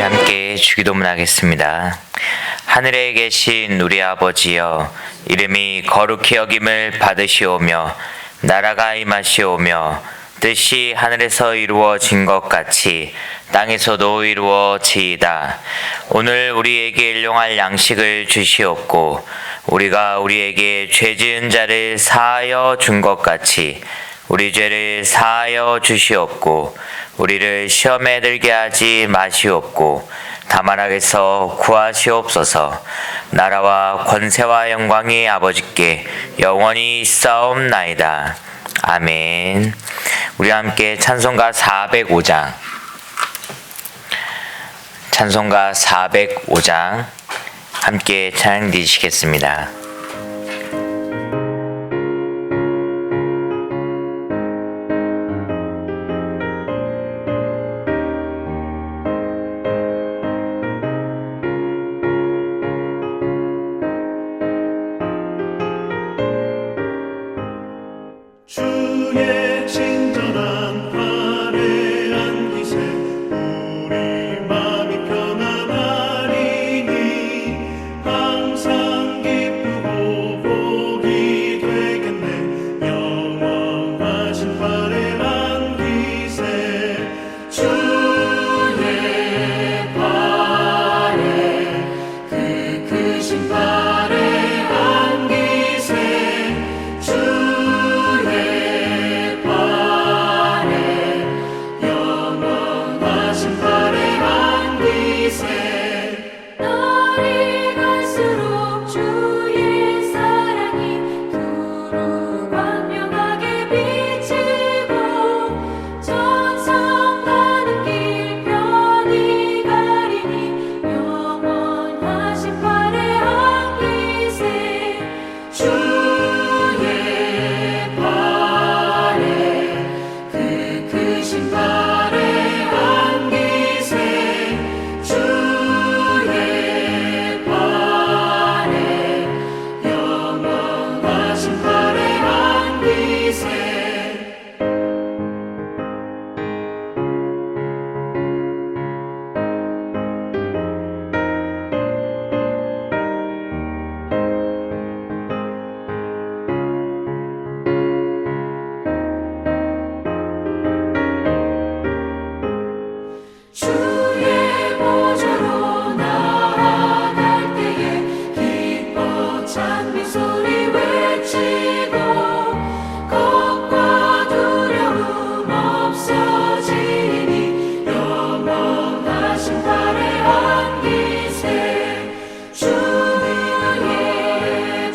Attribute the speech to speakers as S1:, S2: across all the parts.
S1: 함께 주기도문 하겠습니다. 하늘에 계신 우리 아버지여, 이름이 거룩히 여김을 받으시오며 나라가 임하시오며 뜻이 하늘에서 이루어진 것 같이 땅에서도 이루어지이다. 오늘 우리에게 일용할 양식을 주시옵고 우리가 우리에게 죄 지은 자를 사하여 준 것 같이 우리 죄를 사하여 주시옵고 우리를 시험에 들게 하지 마시옵고 다만 악에서 구하시옵소서. 나라와 권세와 영광이 아버지께 영원히 있사옵나이다. 아멘. 우리 함께 찬송가 405장 함께 찬양 드리시겠습니다.
S2: 주의 친절한 발에 안기세 우리 마음이 편안하리니 항상 기쁘고 복이 되겠네. 영원하신 발에 안기세 주의 발에 그 크신 발에 안기세
S3: 날이 갈수록 주의 사랑이 두루 광명하게 비치고 천성 가는 길 편히 가리니 영원하신 발에 안기세 주의 발에 그 크신 발에 안기세 주의 발에 영원하신 발에 안기세 주의 보좌로 나아갈 때에 기뻐 찬미 소리 외치고 겁과 두려움 없어지니 영원하신 발에 안기세 주의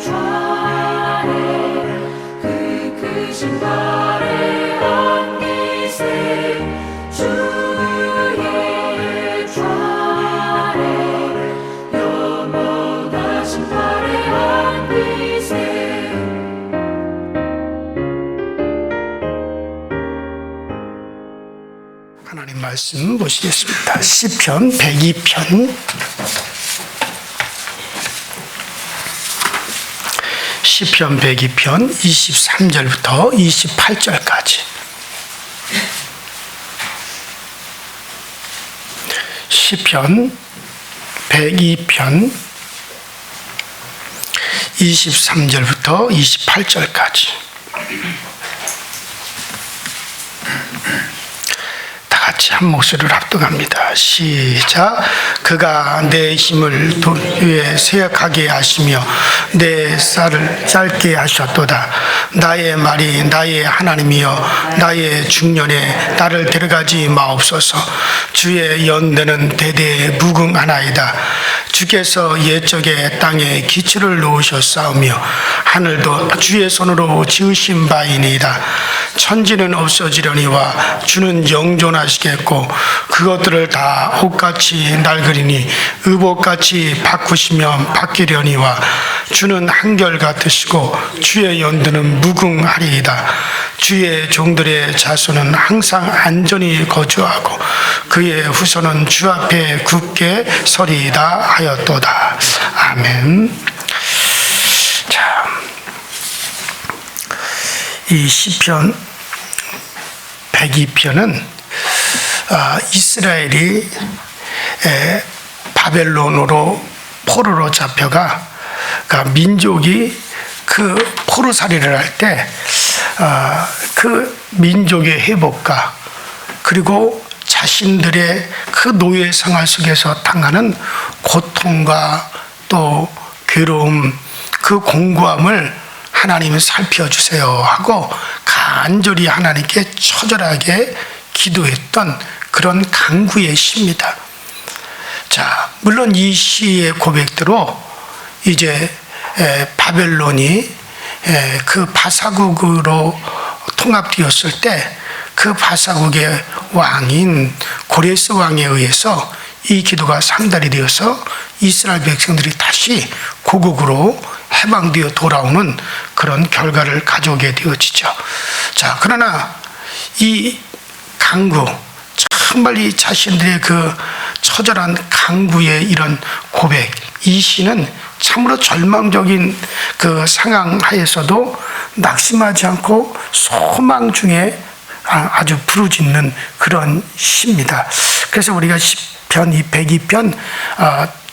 S3: 좌에 그 크신 발에 안기세 주의 좌에 영원하신 발에 안기세
S4: 하나님 말씀 보시겠습니다. 시편 102편 시편 102편 23절부터 28절까지 시편 102편 23절부터 28절까지 다 같이 한 목소리를 합독합니다. 시작. 그가 내 힘을 돌 위에 세약하게 하시며 내 쌀을 짧게 하셨도다. 나의 말이 나의 하나님이여 나의 중년에 나를 데려가지 마옵소서. 주의 연대는 대대에 무궁하나이다. 주께서 옛적에 땅에 기초를 놓으셨사오며 하늘도 주의 손으로 지으신 바이니이다. 천지는 없어지려니와 주는 영존하시겠고 그것들을 다 옷같이 낡으리니 의복같이 바꾸시면 바뀌려니와 주는 한결같으시고 주의 연두는 무궁하리이다. 주의 종들의 자손은 항상 안전히 거주하고 그의 후손은 주 앞에 굳게 서리이다 하였도다. 아멘. 자, 이 시편 102편은 이스라엘이 바벨론으로 포로로 잡혀가 그러니까 민족이 그 포로살이를 할 때 그 민족의 회복과 그리고 자신들의 그 노예 생활 속에서 당하는 고통과 또 괴로움, 그 공고함을 하나님은 살펴주세요 하고 간절히 하나님께 처절하게 기도했던 그런 간구의 시입니다. 자, 물론 이 시의 고백대로 이제 바벨론이 그 바사국으로 통합되었을 때 그 바사국의 왕인 고레스 왕에 의해서 이 기도가 상달이 되어서 이스라엘 백성들이 다시 고국으로 해방되어 돌아오는 그런 결과를 가져오게 되어지죠. 자, 그러나 이 강구, 정말 이 자신들의 그 처절한 강구의 이런 고백, 이 시는 참으로 절망적인 그 상황 하에서도 낙심하지 않고 소망 중에 아주 부르짖는 그런 시입니다. 그래서 우리가 시편 이 102편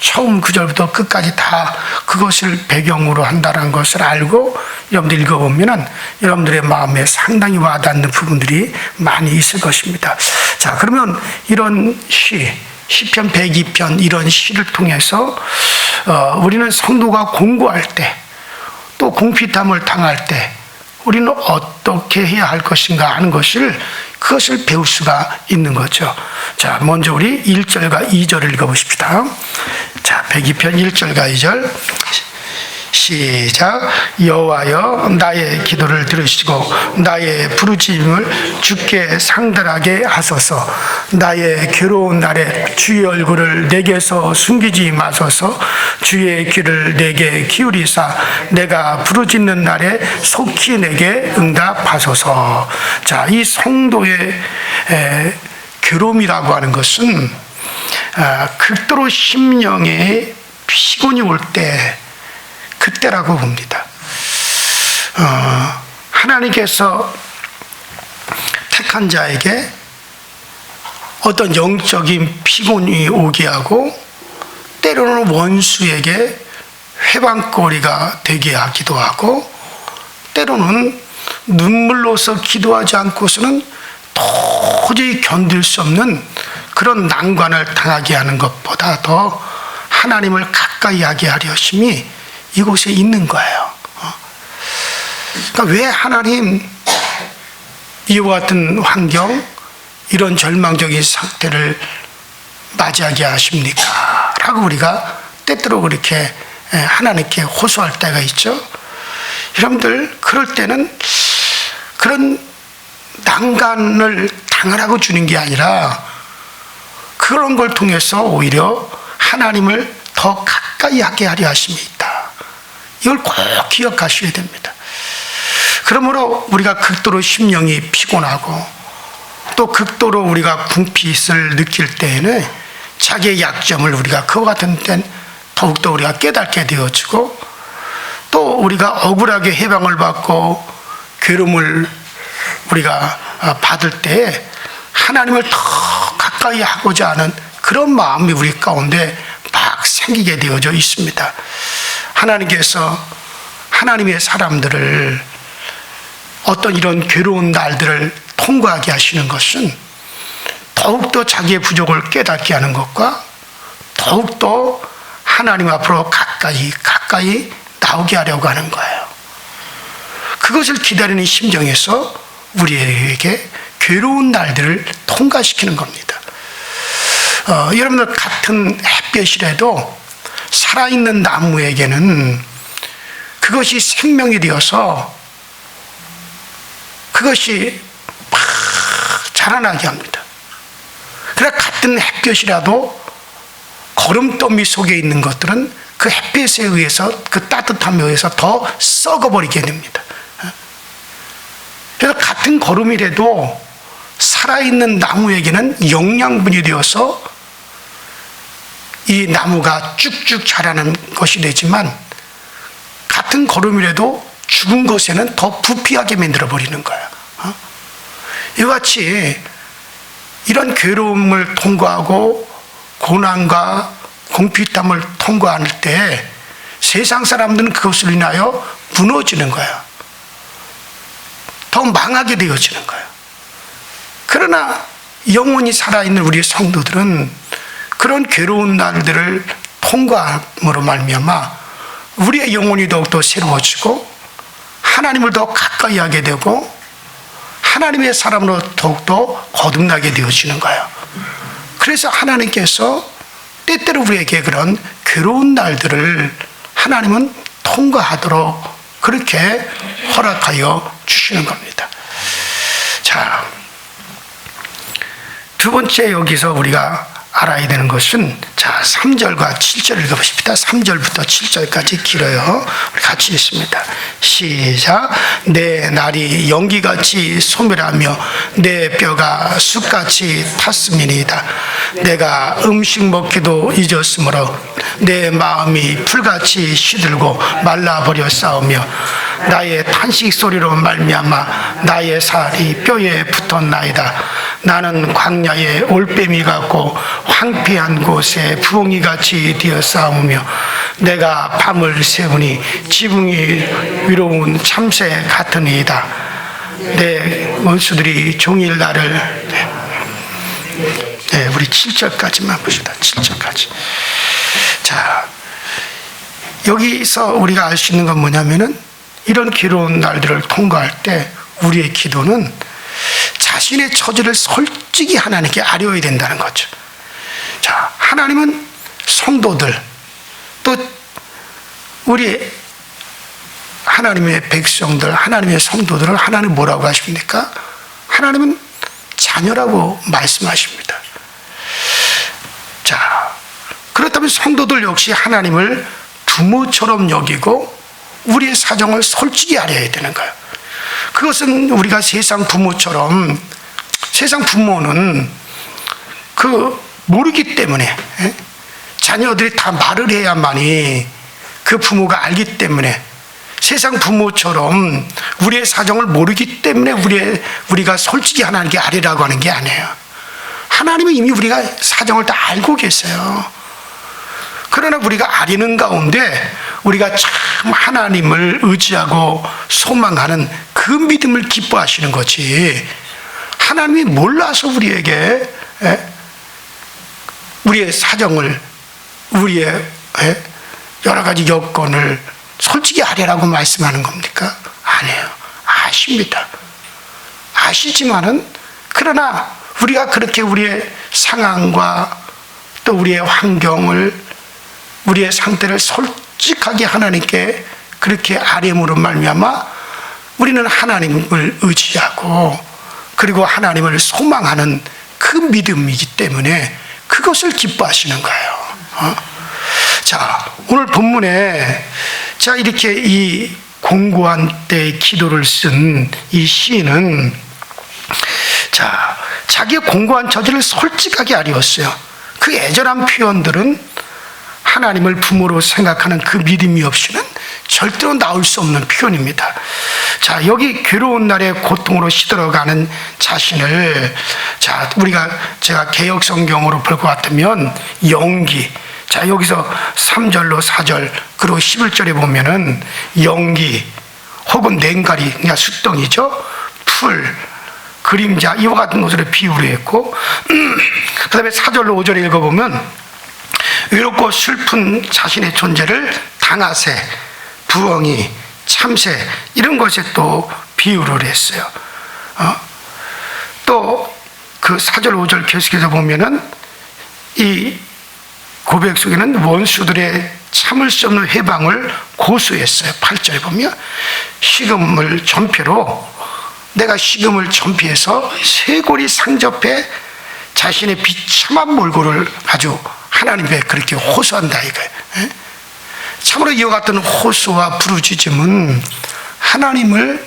S4: 처음 구절부터 끝까지 다 그것을 배경으로 한다는 것을 알고 여러분들 읽어보면은 여러분들의 마음에 상당히 와닿는 부분들이 많이 있을 것입니다. 자, 그러면 이런 시편 102편 이런 시를 통해서 우리는 성도가 공고할 때 또 공피탐을 당할 때 우리는 어떻게 해야 할 것인가 하는 것을 그것을 배울 수가 있는 거죠. 자, 먼저 우리 1절과 2절을 읽어보십시다. 자, 102편 1절과 2절 시작. 여호와여 나의 기도를 들으시고 나의 부르짖음을 주께 상달하게 하소서. 나의 괴로운 날에 주의 얼굴을 내게서 숨기지 마소서. 주의 귀를 내게 기울이사 내가 부르짖는 날에 속히 내게 응답하소서. 자, 이 성도의 괴로움이라고 하는 것은 극도로 심령에 피곤이 올 때 그때라고 봅니다. 하나님께서 택한 자에게 어떤 영적인 피곤이 오게 하고 때로는 원수에게 회방거리가 되게 하기도 하고 때로는 눈물로서 기도하지 않고서는 도저히 견딜 수 없는 그런 난관을 당하게 하는 것보다 더 하나님을 가까이 하게 하려 하심이 이곳에 있는 거예요. 그러니까 왜 하나님 이와 같은 환경, 이런 절망적인 상태를 맞이하게 하십니까? 라고 우리가 때때로 그렇게 하나님께 호소할 때가 있죠. 여러분들 그럴 때는 그런 난간을 당하라고 주는 게 아니라 그런 걸 통해서 오히려 하나님을 더 가까이 하게 하려 하심이 있다. 이걸 꼭 기억하셔야 됩니다. 그러므로 우리가 극도로 심령이 피곤하고 또 극도로 우리가 궁핍을 느낄 때에는 자기의 약점을 우리가 그와 같은 때는 더욱더 우리가 깨닫게 되어지고 또 우리가 억울하게 해방을 받고 괴로움을 우리가 받을 때에 하나님을 더 가까이 하고자 하는 그런 마음이 우리 가운데 막 생기게 되어져 있습니다. 하나님께서 하나님의 사람들을 어떤 이런 괴로운 날들을 통과하게 하시는 것은 더욱더 자기의 부족을 깨닫게 하는 것과 더욱더 하나님 앞으로 가까이 나오게 하려고 하는 거예요. 그것을 기다리는 심정에서 우리에게 괴로운 날들을 통과시키는 겁니다. 여러분들 같은 햇볕이라도 살아있는 나무에게는 그것이 생명이 되어서 그것이 막 자라나게 합니다. 그러나 같은 햇볕이라도 거름더미 속에 있는 것들은 그 햇빛에 의해서 그 따뜻함에 의해서 더 썩어버리게 됩니다. 그래서 같은 거름이라도 살아있는 나무에게는 영양분이 되어서 이 나무가 쭉쭉 자라는 것이 되지만 같은 거름이라도 죽은 것에는 더 부패하게 만들어버리는 거예요. 이와 같이 이런 괴로움을 통과하고 고난과 공피탐을 통과할 때 세상 사람들은 그것을 인하여 무너지는 거예요. 더 망하게 되어지는 거예요. 그러나 영원히 살아있는 우리 성도들은 그런 괴로운 날들을 통과함으로 말미암아 우리의 영혼이 더욱더 새로워지고 하나님을 더 가까이 하게 되고 하나님의 사람으로 더욱더 거듭나게 되어지는 거예요. 그래서 하나님께서 때때로 우리에게 그런 괴로운 날들을 하나님은 통과하도록 그렇게 허락하여 주시는 겁니다. 자, 두 번째 여기서 우리가 알아야 되는 것은, 자, 3절과 7절 읽어보십니다. 3절부터 7절까지 길어요. 우리 같이 읽습니다. 시작. 내 날이 연기같이 소멸하며 내 뼈가 숯같이 탔음이니이다. 내가 음식 먹기도 잊었으므로 내 마음이 풀같이 시들고 말라버렸사오며 나의 탄식 소리로 말미암아 나의 살이 뼈에 붙었나이다. 나는 광야의 올빼미 같고 황폐한 곳에 부엉이같이 되어싸우며 내가 밤을 새우니 지붕이 위로운 참새 같으니이다. 내 원수들이 종일 나를 우리 7절까지만 보시다. 7절까지. 자, 여기서 우리가 알 수 있는 건 뭐냐면은 이런 괴로운 날들을 통과할 때 우리의 기도는 자신의 처지를 솔직히 하나님께 아뢰어야 된다는 거죠. 자, 하나님은 성도들 또 우리 하나님의 백성들, 하나님의 성도들을 하나님 뭐라고 하십니까? 하나님은 자녀라고 말씀하십니다. 자, 그렇다면 성도들 역시 하나님을 부모처럼 여기고 우리의 사정을 솔직히 알아야 되는 거예요. 그것은 우리가 세상 부모처럼, 세상 부모는 모르기 때문에 자녀들이 다 말을 해야만이 그 부모가 알기 때문에, 세상 부모처럼 우리의 사정을 모르기 때문에 우리가 솔직히 하나님께 아뢰라고 하는 게 아니에요. 하나님은 이미 우리가 사정을 다 알고 계세요. 그러나 우리가 아뢰는 가운데 우리가 참 하나님을 의지하고 소망하는 그 믿음을 기뻐하시는 거지, 하나님이 몰라서 우리에게 우리의 사정을, 우리의 여러 가지 여건을 솔직히 아뢰라고 말씀하는 겁니까? 아니에요. 아십니다. 아시지만은, 그러나 우리가 그렇게 우리의 상황과 또 우리의 환경을, 우리의 상태를 솔직하게 하나님께 그렇게 아뢰므로 말미암아 우리는 하나님을 의지하고 그리고 하나님을 소망하는 그 믿음이기 때문에 그것을 기뻐하시는 거예요. 자, 오늘 본문에 자, 이렇게 이 공고한 때의 기도를 쓴 이 시인은, 자, 자기의 공고한 처지를 솔직하게 아뢰었어요. 그 애절한 표현들은 하나님을 부모로 생각하는 그 믿음이 없이는 절대로 나올 수 없는 표현입니다. 자, 여기 괴로운 날에 고통으로 시들어가는 자신을, 자, 제가 개역 성경으로 볼 것 같으면 연기, 자, 여기서 3절로 4절 그리고 11절에 보면은 연기 혹은 냉가리, 그러니까 숫덩이죠, 풀, 그림자, 이와 같은 것으로 비유를 했고, 그 다음에 4절로 5절에 읽어보면 외롭고 슬픈 자신의 존재를 당하새, 부엉이, 참새, 이런 것에 또 비유를 했어요. 또 그 4절 5절 계속해서 보면은 이 고백 속에는 원수들의 참을 수 없는 회방을 고수했어요. 8절에 보면 식음을 전폐로, 내가 식음을 전폐해서 쇄골이 상접해 자신의 비참한 몰골을 아주 하나님께 그렇게 호소한다 이거예요. 참으로 이와 같은 호소와 부르짖음은 하나님을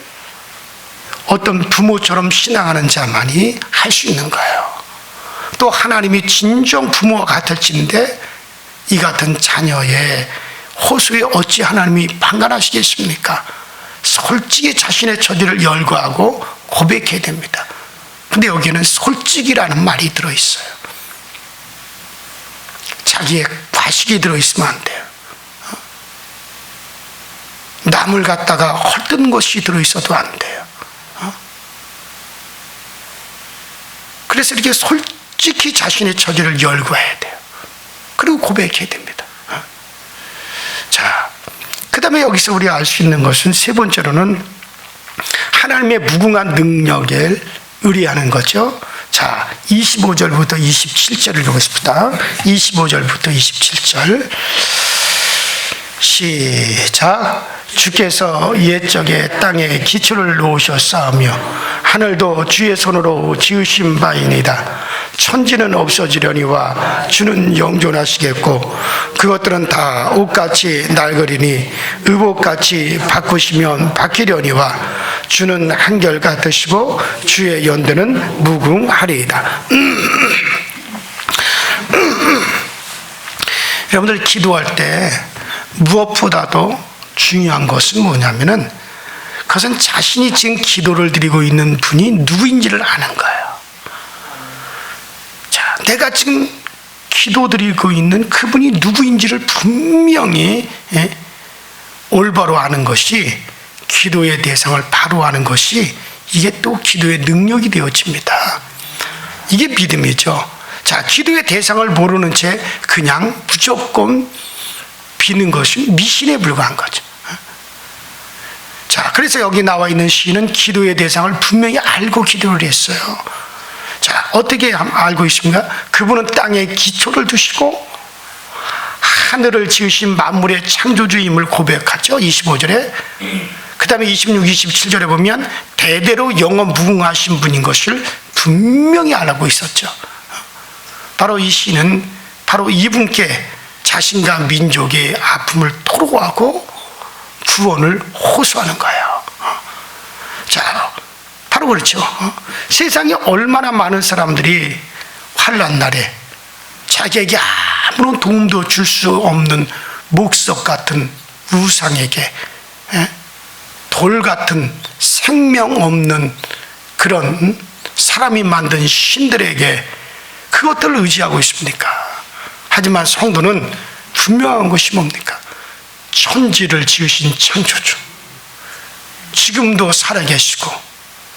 S4: 어떤 부모처럼 신앙하는 자만이 할 수 있는 거예요. 또 하나님이 진정 부모와 같을진데 이 같은 자녀의 호소에 어찌 하나님이 방관하시겠습니까? 솔직히 자신의 처지를 열거하고 고백해야 됩니다. 근데 여기에는 솔직이라는 말이 들어있어요. 자기의 과식이 들어있으면 안 돼요. 남을 갖다가 헐뜯는 것이 들어있어도 안 돼요. 그래서 이렇게 솔직히 자신의 처지를 열거해야 돼요. 그리고 고백해야 됩니다. 자, 그 다음에 여기서 우리가 알 수 있는 것은 세 번째로는 하나님의 무궁한 능력에 의뢰하는 거죠. 자, 25절부터 27절을 읽겠습니다. 25절부터 27절 시작. 주께서 옛적에 땅에 기초를 놓으셨사오며 하늘도 주의 손으로 지으신 바이니이다. 천지는 없어지려니와 주는 영존하시겠고 그것들은 다 옷같이 낡으리니 의복같이 바꾸시면 바뀌려니와 주는 한결같으시고 주의 연대는 무궁하리이다. 여러분들 기도할 때 무엇보다도 중요한 것은 뭐냐면은 그것은 자신이 지금 기도를 드리고 있는 분이 누구인지를 아는 거예요. 자, 내가 지금 기도드리고 있는 그분이 누구인지를 분명히 올바로 아는 것이, 기도의 대상을 바로 아는 것이 이게 또 기도의 능력이 되어집니다. 이게 믿음이죠. 자, 기도의 대상을 모르는 채 그냥 무조건 비는 것이 미신에 불과한 거죠. 자, 그래서 여기 나와 있는 시인은 기도의 대상을 분명히 알고 기도를 했어요. 자, 어떻게 알고 있습니까? 그분은 땅에 기초를 두시고 하늘을 지으신 만물의 창조주임을 고백하죠. 25절에. 그 다음에 26, 27절에 보면 대대로 영원 무궁하신 분인 것을 분명히 알고 있었죠. 바로 이 시는 바로 이분께 자신과 민족의 아픔을 토로하고 구원을 호소하는 거예요. 자, 바로 그렇죠. 세상에 얼마나 많은 사람들이 환난 날에 자기에게 아무런 도움도 줄 수 없는 목석 같은 우상에게, 돌 같은 생명 없는 그런 사람이 만든 신들에게 그것들을 의지하고 있습니까? 하지만 성도는 분명한 것이 뭡니까? 천지를 지으신 창조주, 지금도 살아계시고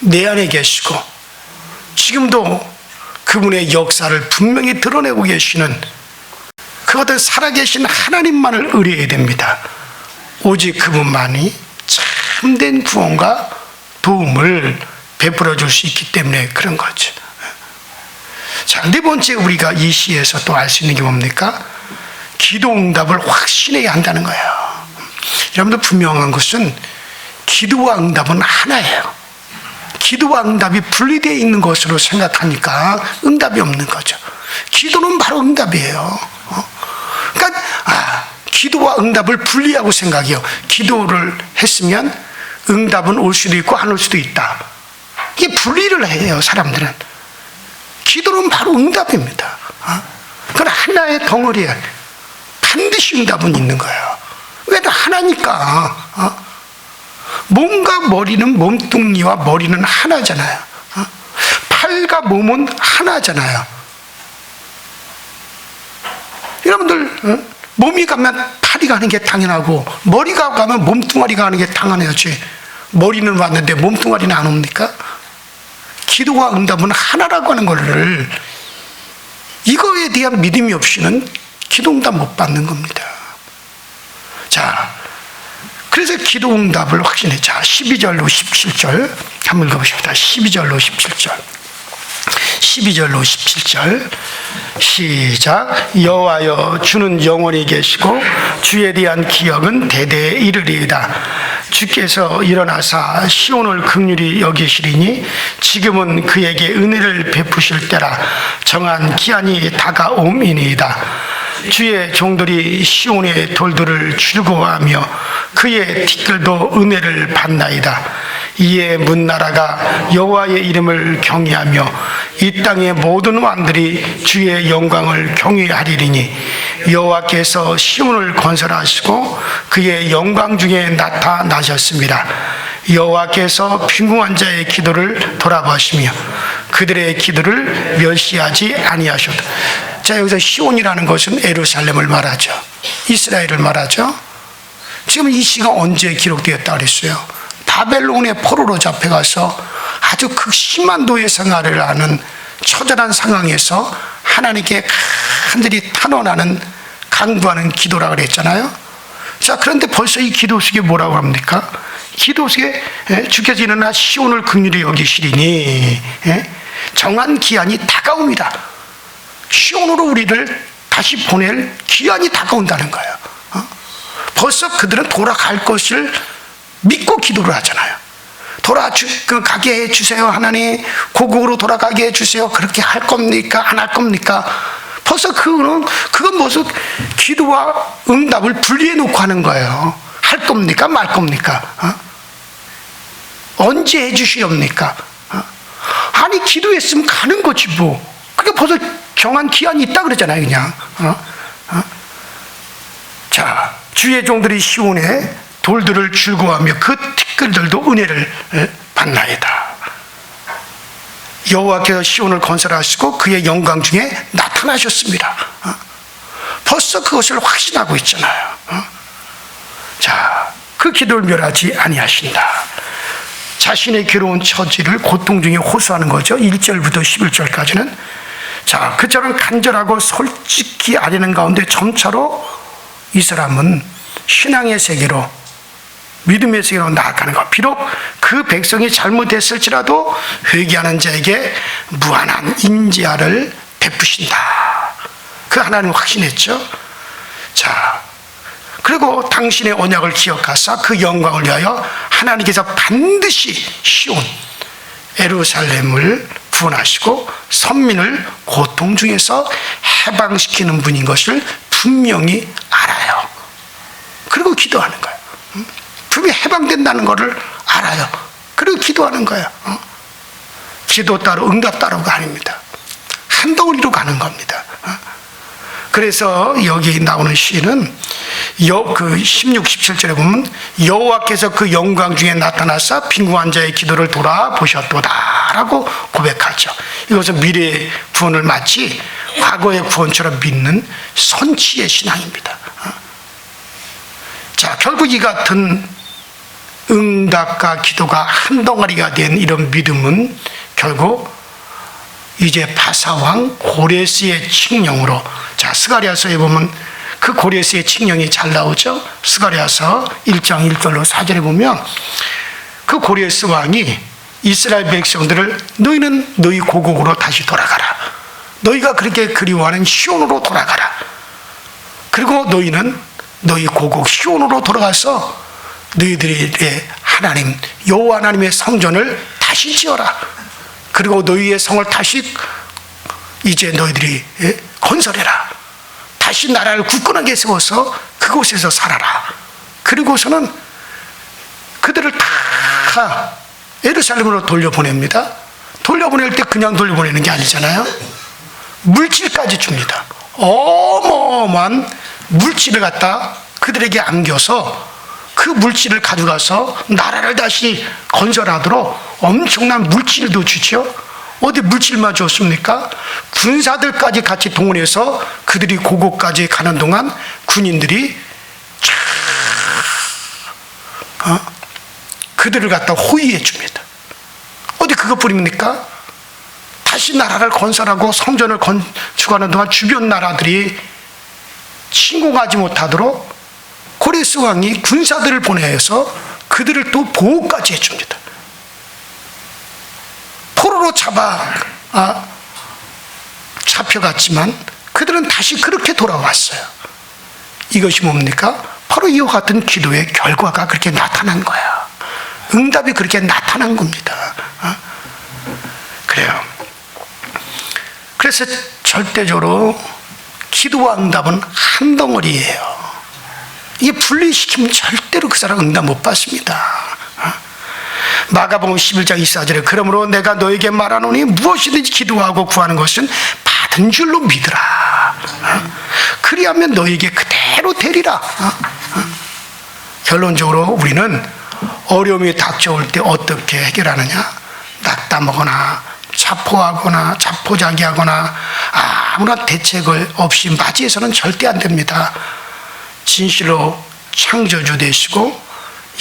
S4: 내 안에 계시고 지금도 그분의 역사를 분명히 드러내고 계시는 그것들 살아계신 하나님만을 의뢰해야 됩니다. 오직 그분만이 참된 구원과 도움을 베풀어 줄 수 있기 때문에 그런 거죠. 자, 네 번째 우리가 이 시에서 또 알 수 있는 게 뭡니까? 기도 응답을 확신해야 한다는 거예요. 여러분들 분명한 것은 기도와 응답은 하나예요. 기도와 응답이 분리되어 있는 것으로 생각하니까 응답이 없는 거죠. 기도는 바로 응답이에요. 그러니까 기도와 응답을 분리하고 생각해요. 기도를 했으면 응답은 올 수도 있고 안 올 수도 있다. 이게 분리를 해요, 사람들은. 기도는 바로 응답입니다. 그건 하나의 덩어리에 반드시 응답은 있는 거예요. 왜 하나니까. 몸과 머리는, 몸뚱이와 머리는 하나잖아요. 팔과 몸은 하나잖아요. 여러분들 몸이 가면 팔이 가는 게 당연하고 머리가 가면 몸뚱아리가 가는 게 당연하지. 머리는 왔는데 몸뚱아리는 안 옵니까? 기도와 응답은 하나라고 하는 것을, 이거에 대한 믿음이 없이는 기도 응답 못 받는 겁니다. 자, 그래서 기도 응답을 확신해. 자, 12절로 17절 한번 읽어보십시다. 12절로 17절. 12절로 17절 시작. 여호와여, 주는 영원히 계시고 주에 대한 기억은 대대에 이르리이다. 주께서 일어나사 시온을 긍휼히 여기시리니 지금은 그에게 은혜를 베푸실 때라. 정한 기한이 다가옴이니이다. 주의 종들이 시온의 돌들을 즐거워하며 그의 티끌도 은혜를 받나이다. 이에 문나라가 여호와의 이름을 경외하며 이 땅의 모든 왕들이 주의 영광을 경외하리니 여호와께서 시온을 건설하시고 그의 영광 중에 나타나셨습니다. 여호와께서 빈궁한 자의 기도를 돌아보시며 그들의 기도를 멸시하지 아니하셨다. 자, 여기서 시온이라는 것은 예루살렘을 말하죠. 이스라엘을 말하죠. 지금 이 시가 언제 기록되었다 그랬어요? 바벨론의 포로로 잡혀가서 아주 극심한 노예 생활을 하는 처절한 상황에서 하나님께 간절히 탄원하는 간구하는 기도라 그랬잖아요. 자, 그런데 벌써 이 기도 속에 뭐라고 합니까? 기도 속에 주께서 일어나 시온을 긍휼히 여기시리니 정한 기한이 다가옵니다. 시온으로 우리를 다시 보낼 기한이 다가온다는 거예요. 벌써 그들은 돌아갈 것을 믿고 기도를 하잖아요. 가게 해주세요. 하나님, 고국으로 돌아가게 해주세요. 그렇게 할 겁니까? 안 할 겁니까? 벌써 그건 무슨 기도와 응답을 분리해 놓고 하는 거예요. 할 겁니까? 말 겁니까? 언제 해주시렵니까? 아니, 기도했으면 가는 거지 뭐. 그게 벌써 정한 기한이 있다 그러잖아요, 그냥. 자, 주의 종들이 시온에 돌들을 즐거워하며 그 티끌들도 은혜를 받나이다. 여호와께서 시온을 건설하시고 그의 영광 중에 나타나셨습니다. 벌써 그것을 확신하고 있잖아요. 자, 그 기도를 멸하지 아니하신다. 자신의 괴로운 처지를 고통 중에 호소하는 거죠. 1절부터 11절까지는. 자, 그처럼 간절하고 솔직히 아뢰는 가운데 점차로 이 사람은 신앙의 세계로, 믿음의 세계로 나아가는 것. 비록 그 백성이 잘못했을지라도 회개하는 자에게 무한한 인자를 베푸신다. 그 하나님을 확신했죠. 자, 그리고 당신의 언약을 기억하사 그 영광을 위하여 하나님께서 반드시 시온 예루살렘을 구원하시고 선민을 고통 중에서 해방시키는 분인 것을 분명히 알아요. 그리고 기도하는 거예요. 분명히 해방된다는 것을 알아요. 그리고 기도하는 거예요. 기도 따로 응답 따로가 아닙니다. 한 덩어리로 가는 겁니다. 그래서 여기 나오는 시는 그 16, 17절에 보면 여호와께서 그 영광 중에 나타나사 빈궁한 자의 기도를 돌아보셨도다 라고 고백하죠. 이것은 미래의 구원을 마치 과거의 구원처럼 믿는 선치의 신앙입니다. 자, 결국 이 같은 응답과 기도가 한 덩어리가 된 이런 믿음은 결국 이제 바사왕 고레스의 칙령으로, 자, 스가랴서에 보면 그 고레스의 칙령이 잘 나오죠. 스가랴서 1장 1절로 4절에 보면 그 고레스 왕이 이스라엘 백성들을 너희는 너희 고국으로 다시 돌아가라. 너희가 그렇게 그리워하는 시온으로 돌아가라. 그리고 너희는 너희 고국 시온으로 돌아가서 너희들의 하나님 여호와 하나님의 성전을 다시 지어라. 그리고 너희의 성을 다시 이제 너희들이 건설해라. 다시 나라를 굳건하게 세워서 그곳에서 살아라. 그리고서는 그들을 다 예루살렘으로 돌려보냅니다. 돌려보낼 때 그냥 돌려보내는 게 아니잖아요. 물질까지 줍니다. 어마어마한 물질을 갖다 그들에게 안겨서 그 물질을 가져가서 나라를 다시 건설하도록 엄청난 물질도 주죠. 어디 물질만 줬습니까? 군사들까지 같이 동원해서 그들이 고국까지 가는 동안 군인들이 그들을 갖다 호위해 줍니다. 어디 그것뿐입니까? 다시 나라를 건설하고 성전을 건축하는 동안 주변 나라들이 침공하지 못하도록 고레스 왕이 군사들을 보내서 그들을 또 보호까지 해줍니다. 포로로 잡혀갔지만 그들은 다시 그렇게 돌아왔어요. 이것이 뭡니까? 바로 이와 같은 기도의 결과가 그렇게 나타난 거야. 응답이 그렇게 나타난 겁니다. 그래요. 그래서 절대적으로 기도와 응답은 한 덩어리예요. 이게 분리시키면 절대로 그 사람 응답 못 받습니다. 마가복음 11장 24절에 그러므로 내가 너에게 말하노니 무엇이든지 기도하고 구하는 것은 받은 줄로 믿으라. 그리하면 너에게 그대로 되리라. 결론적으로 우리는 어려움이 닥쳐올 때 어떻게 해결하느냐? 낙담하거나 자포하거나 자포자기하거나 아무런 대책을 없이 맞이해서는 절대 안 됩니다. 진실로 창조주 되시고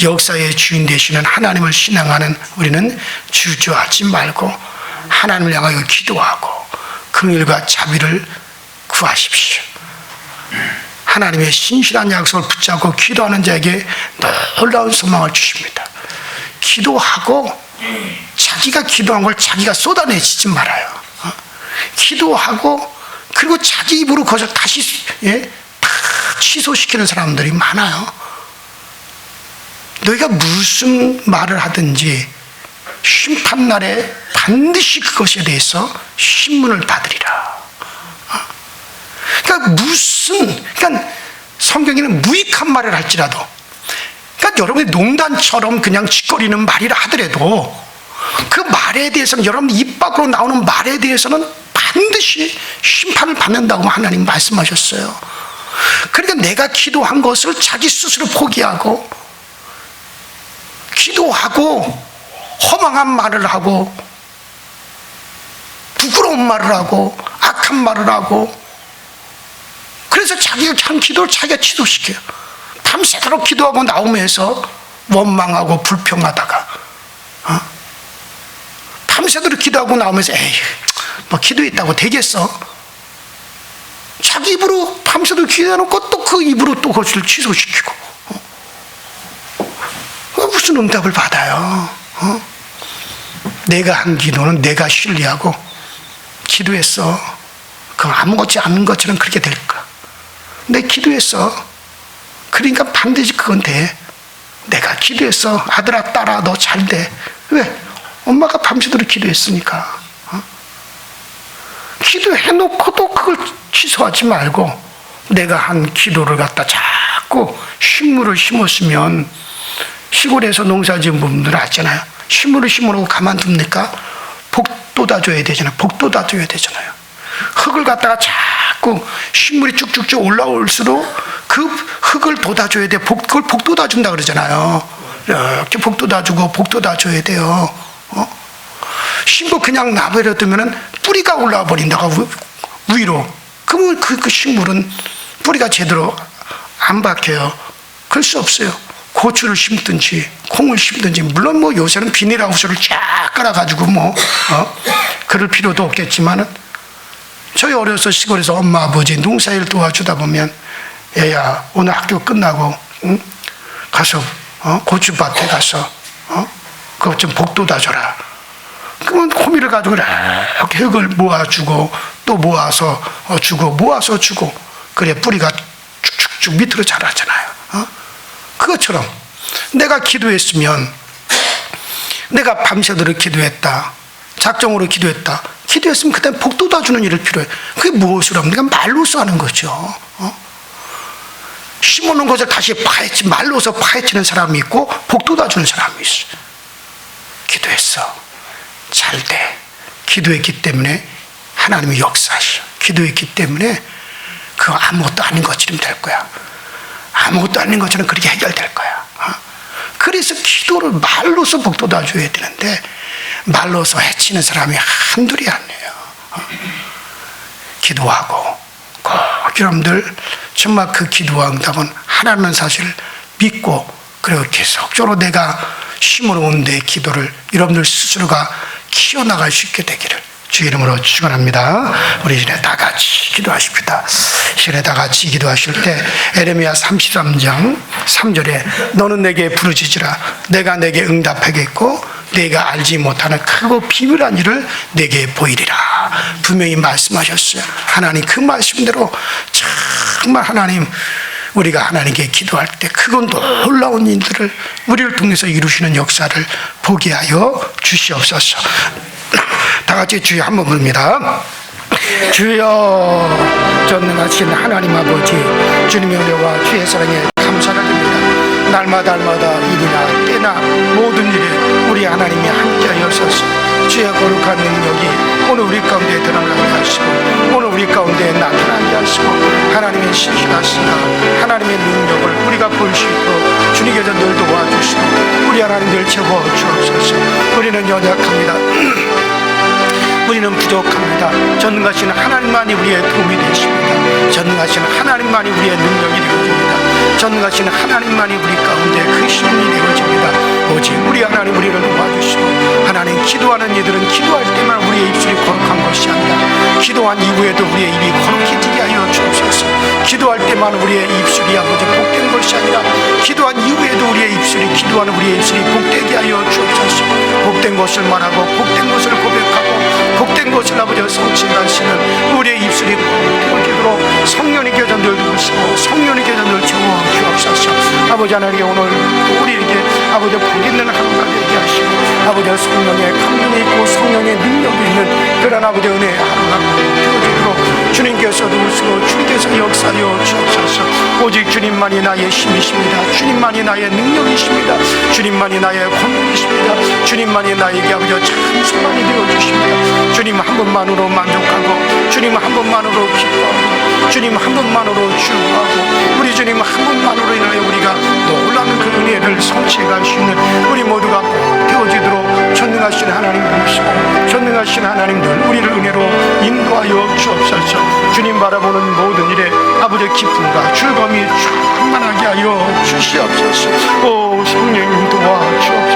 S4: 역사의 주인 되시는 하나님을 신앙하는 우리는 주저하지 말고 하나님을 향하여 기도하고 긍휼과 자비를 구하십시오. 하나님의 신실한 약속을 붙잡고 기도하는 자에게 놀라운 소망을 주십니다. 기도하고 자기가 기도한 걸 자기가 쏟아내지 말아요. 기도하고 그리고 자기 입으로 그것을 다시 다 취소시키는 사람들이 많아요. 너희가 무슨 말을 하든지 심판날에 반드시 그것에 대해서 신문을 받으리라. 그러니까 성경에는 무익한 말을 할지라도, 그러니까 여러분이 농담처럼 그냥 짓거리는 말이라 하더라도 그 말에 대해서는, 여러분 입 밖으로 나오는 말에 대해서는 반드시 심판을 받는다고 하나님 말씀하셨어요. 그러니까 내가 기도한 것을 자기 스스로 포기하고 기도하고 허망한 말을 하고 부끄러운 말을 하고 악한 말을 하고, 그래서 자기가 한 기도를 자기가 취소시켜요. 밤새도록 기도하고 나오면서 원망하고 불평하다가 밤새도록 기도하고 나오면서 에이 뭐 기도했다고 되겠어? 자기 입으로 밤새도록 기도해놓고 또 그 입으로 또 그것을 취소시키고 무슨 응답을 받아요? 내가 한 기도는 내가 신뢰하고 기도했어. 그건 아무것지 않은 것처럼 그렇게 될까? 내 기도했어. 그러니까 반드시 그건 돼. 내가 기도했어. 아들아 딸아 너 잘 돼. 왜? 엄마가 밤새도록 기도했으니까. 기도해놓고도 그걸 취소하지 말고 내가 한 기도를 갖다 자꾸 식물을 심었으면, 시골에서 농사 지은 분들 아시잖아요. 식물을 심어놓고 가만둡니까? 복 돋아줘야 되잖아요. 복 돋아줘야 되잖아요. 흙을 갖다가 자꾸 식물이 쭉쭉쭉 올라올수록 그 흙을 돋아줘야 돼. 그걸 복 돋아준다 그러잖아요. 이렇게 복 돋아주고 복 돋아줘야 돼요. 심고 그냥 놔버려두면은 뿌리가 올라와 버린다고 위로. 그러면 그 식물은 뿌리가 제대로 안 박혀요. 그럴 수 없어요. 고추를 심든지 콩을 심든지, 물론 뭐 요새는 비닐하우스를 쫙 깔아가지고 그럴 필요도 없겠지만은, 저희 어려서 시골에서 엄마 아버지 농사일 도와주다 보면 얘야 오늘 학교 끝나고 가서 고추밭에 가서 그것 좀 복돋아줘라. 그러면 호미를 가지고 이렇게 흙을 모아주고 또 모아서 주고 모아서 주고, 그래 뿌리가 쭉쭉쭉 밑으로 자라잖아요. 그것처럼 내가 기도했으면, 내가 밤새도록 기도했다, 작정으로 기도했다, 기도했으면 그다음 복 돋아주는 일을 필요해. 그게 무엇이라고 합니까? 말로써 하는 거죠. 심어놓은 것을 다시 파헤치, 말로서 파헤치는 사람이 있고 복 돋아주는 사람이 있어. 기도했어, 잘 돼. 기도했기 때문에 하나님이 역사하셔. 기도했기 때문에 그거 아무것도 아닌 것처럼 될 거야. 아무것도 아닌 것처럼 그렇게 해결될 거야. 그래서 기도를 말로서 복 돋아줘야 되는데 말로서 해치는 사람이 한둘이 아니에요. 기도하고 꼭 여러분들 정말 그 기도와 응답은 하나님은 사실을 믿고, 그리고 계속적으로 내가 심어놓은 내 기도를 여러분들 스스로가 키워나갈 수 있게 되기를 주 이름으로 축원합니다. 우리 이제 다 같이 기도하십시다. 이제 다 같이 기도하실 때 에레미야 33장 3절에 너는 내게 부르짖으라 내가 내게 응답하겠고 내가 알지 못하는 크고 비밀한 일을 내게 보이리라. 분명히 말씀하셨어요. 하나님 그 말씀대로 정말 하나님, 우리가 하나님께 기도할 때 그건 놀라운 일들을 우리를 통해서 이루시는 역사를 보게 하여 주시옵소서. 다 같이 주여 한번 부릅니다. 주여, 전능하신 하나님 아버지, 주님의 은혜와 주의 사랑에 감사를 드립니다. 날마다 일이나 때나 모든 일에 우리 하나님이 함께하여서 주의 거룩한 능력이 오늘 우리 가운데 드러나게 하시고 오늘 우리 가운데 나타나게 하시고 하나님의 신실하신가 하나님의 능력을 우리가 볼 수 있도록 주님께서 늘 도와주시고 우리 하나님 늘 채워 주옵소서. 우리는 연약합니다. 우리는 부족합니다. 전능하신 하나님만이 우리의 도움이 되십니다. 전능하신 하나님만이 우리의 능력이 되어줍니다. 전능하신 하나님만이 우리 가운데 그 힘이 되어집니다. 오직 우리 하나님 우리를 도와주시고, 하나님 기도하는 이들은 기도할 때만 우리의 입술이 거룩한 것이 아니라 기도한 이후에도 우리의 입이 거룩해지게 하여 주옵소서. 기도할 때만 우리의 입술이 아버지 복된 것이 아니라 기도한 이후에도 우리의 입술이, 기도하는 우리의 입술이 복되게 하여 주옵소서. 복된 것을 말하고 복된 것을 고백하고 복된 것을 아버지 성취하시는 우리의 입술이 되어지도록 성령님께서 늘 도우시고 성령님께서 늘 채워 주옵소서. 아버지 하나님, 오늘 우리에게 아버지 복 있는 하루가 되게 하시고, 아버지 성령의 감동이 있고 성령의 능력이 있는 그런 아버지 은혜의 하루가 되어지도록 주님께서 도우시고 주님께서 역사하여 주옵소서. 오직 주님만이 나의 힘이십니다. 주님만이 나의 능력이십니다. 주님만이 나의 권능이십니다. 주님만이 나에게 아버지 참 소망이 되어주십니다. 주님 한 분만으로 만족하고 주님 한 분만으로 기뻐하고 주님 한 분만으로 주하고 우리 주님 한 분만으로 인하여 우리가 놀라운 그 은혜를 성취할 수 있는 우리 모두가 되어지도록 전능하신 하나님 보시고 전능하신 하나님들 우리를 은혜로 인도하여 주옵소서. 주님 바라보는 모든 일에 아버지 기쁨과 즐거움이 충만하게 하여 주시옵소서. 오 성령님 도와주옵소서.